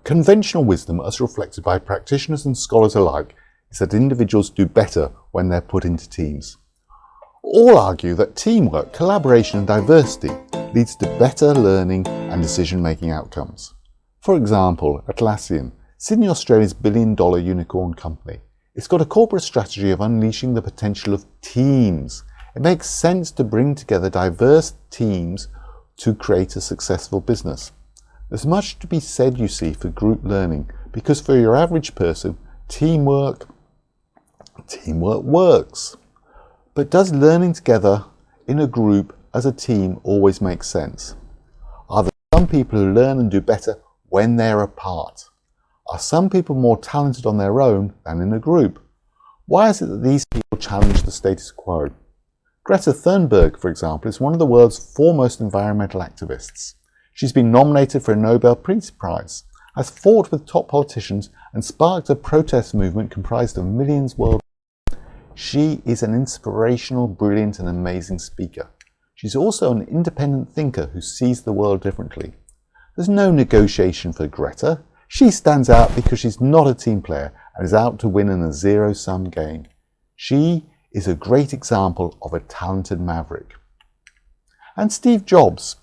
Conventional wisdom, as reflected by practitioners and scholars alike, is that individuals do better when they're put into teams. All argue that teamwork, collaboration and diversity leads to better learning and decision-making outcomes. For example, Atlassian, Sydney, Australia's billion-dollar unicorn company, it's got a corporate strategy of unleashing the potential of teams. It makes sense to bring together diverse teams to create a successful business. There's much to be said, you see, for group learning, because for your average person, teamwork works. But does learning together in a group as a team always make sense? Are there some people who learn and do better when they're apart? Are some people more talented on their own than in a group? Why is it that these people challenge the status quo? Greta Thunberg, for example, is one of the world's foremost environmental activists. She's been nominated for a Nobel Peace Prize, has fought with top politicians and sparked a protest movement comprised of millions worldwide. She is an inspirational, brilliant and amazing speaker. She's also an independent thinker who sees the world differently. There's no negotiation for Greta. She stands out because she's not a team player and is out to win in a zero-sum game. She is a great example of a talented maverick. And Steve Jobs.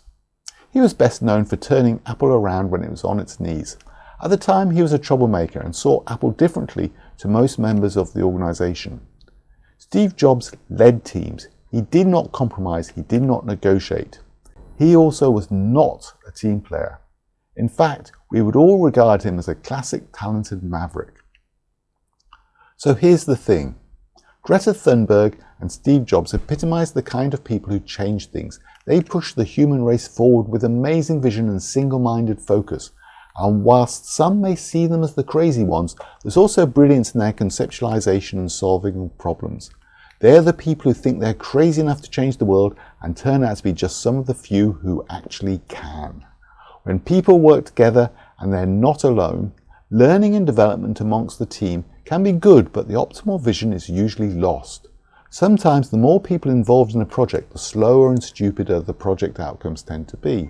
He was best known for turning Apple around when it was on its knees. At the time, he was a troublemaker and saw Apple differently to most members of the organization. Steve Jobs led teams. He did not compromise. He did not negotiate. He also was not a team player. In fact, we would all regard him as a classic talented maverick. So here's the thing. Greta Thunberg and Steve Jobs epitomize the kind of people who change things. They push the human race forward with amazing vision and single-minded focus. And whilst some may see them as the crazy ones, there's also brilliance in their conceptualization and solving of problems. They're the people who think they're crazy enough to change the world and turn out to be just some of the few who actually can. When people work together and they're not alone, learning and development amongst the team can be good, but the optimal vision is usually lost. Sometimes the more people involved in a project, the slower and stupider the project outcomes tend to be.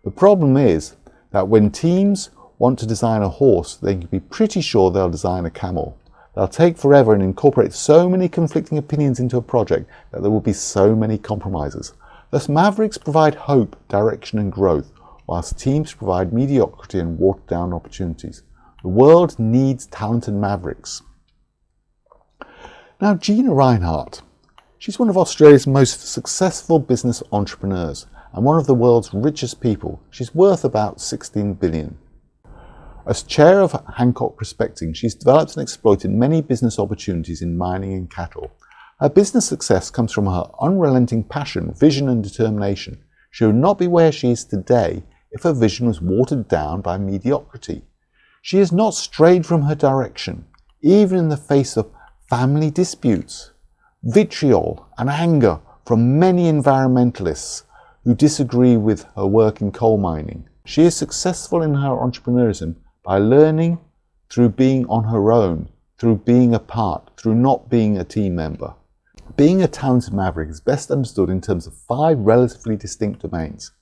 The problem is that when teams want to design a horse, they can be pretty sure they'll design a camel. They'll take forever and incorporate so many conflicting opinions into a project that there will be so many compromises. Thus, mavericks provide hope, direction and growth, whilst teams provide mediocrity and watered-down opportunities. The world needs talented mavericks. Now, Gina Rinehart. She's one of Australia's most successful business entrepreneurs and one of the world's richest people. She's worth about 16 billion. As chair of Hancock Prospecting, she's developed and exploited many business opportunities in mining and cattle. Her business success comes from her unrelenting passion, vision and determination. She would not be where she is today if her vision was watered down by mediocrity. She has not strayed from her direction, even in the face of family disputes, vitriol and anger from many environmentalists who disagree with her work in coal mining. She is successful in her entrepreneurism by learning through being on her own, through being apart, through not being a team member. Being a talented maverick is best understood in terms of 5 relatively distinct domains.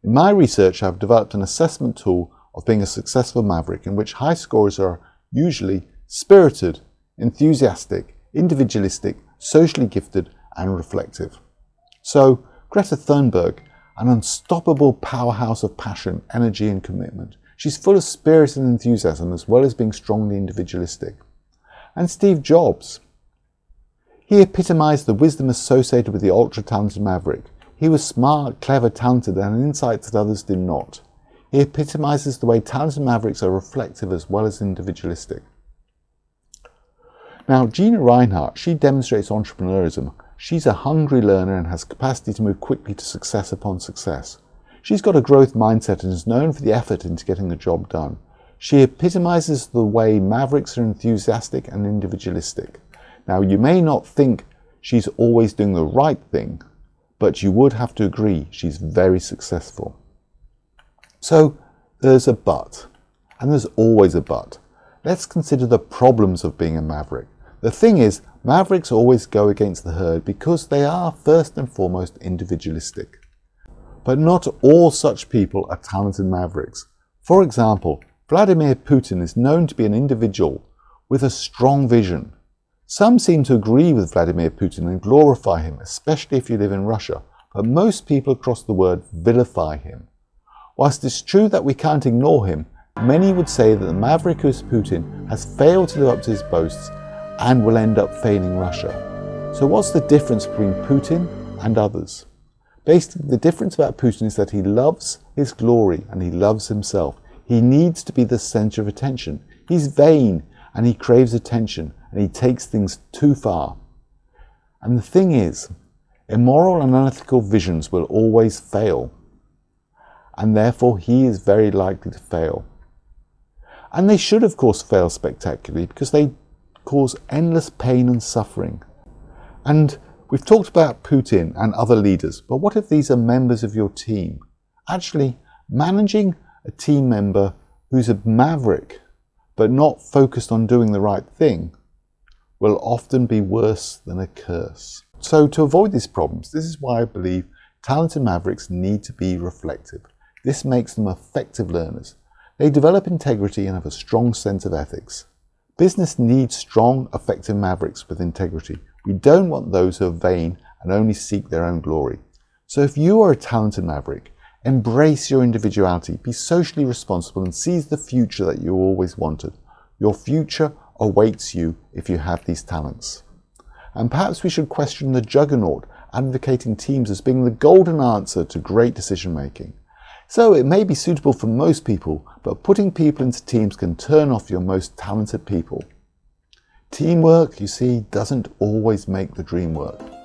In my research, I've developed an assessment tool of being a successful maverick in which high scorers are usually spirited, enthusiastic, individualistic, socially gifted and reflective. So, Greta Thunberg, an unstoppable powerhouse of passion, energy and commitment. She's full of spirit and enthusiasm as well as being strongly individualistic. And Steve Jobs. He epitomized the wisdom associated with the ultra-talented maverick. He was smart, clever, talented and had insights that others did not. He epitomizes the way talented mavericks are reflective as well as individualistic. Now, Gina Rinehart, she demonstrates entrepreneurism. She's a hungry learner and has capacity to move quickly to success upon success. She's got a growth mindset and is known for the effort into getting the job done. She epitomizes the way mavericks are enthusiastic and individualistic. Now, you may not think she's always doing the right thing, but you would have to agree she's very successful. So there's a but, and there's always a but. Let's consider the problems of being a maverick. The thing is, mavericks always go against the herd because they are first and foremost individualistic. But not all such people are talented mavericks. For example, Vladimir Putin is known to be an individual with a strong vision. Some seem to agree with Vladimir Putin and glorify him, especially if you live in Russia, but most people across the world vilify him. Whilst it's true that we can't ignore him, many would say that the maverick who is Putin has failed to live up to his boasts and will end up failing Russia. So what's the difference between Putin and others? Basically, the difference about Putin is that he loves his glory and he loves himself. He needs to be the center of attention. He's vain and he craves attention and he takes things too far. And the thing is, immoral and unethical visions will always fail. And therefore he is very likely to fail. And they should of course fail spectacularly because they cause endless pain and suffering. And we've talked about Putin and other leaders, but what if these are members of your team? Actually, managing a team member who's a maverick but not focused on doing the right thing will often be worse than a curse. So to avoid these problems, this is why I believe talented mavericks need to be reflective. This makes them effective learners. They develop integrity and have a strong sense of ethics. Business needs strong, effective mavericks with integrity. We don't want those who are vain and only seek their own glory. So if you are a talented maverick, embrace your individuality, be socially responsible and seize the future that you always wanted. Your future awaits you if you have these talents. And perhaps we should question the juggernaut advocating teams as being the golden answer to great decision making. So it may be suitable for most people, but putting people into teams can turn off your most talented people. Teamwork, you see, doesn't always make the dream work.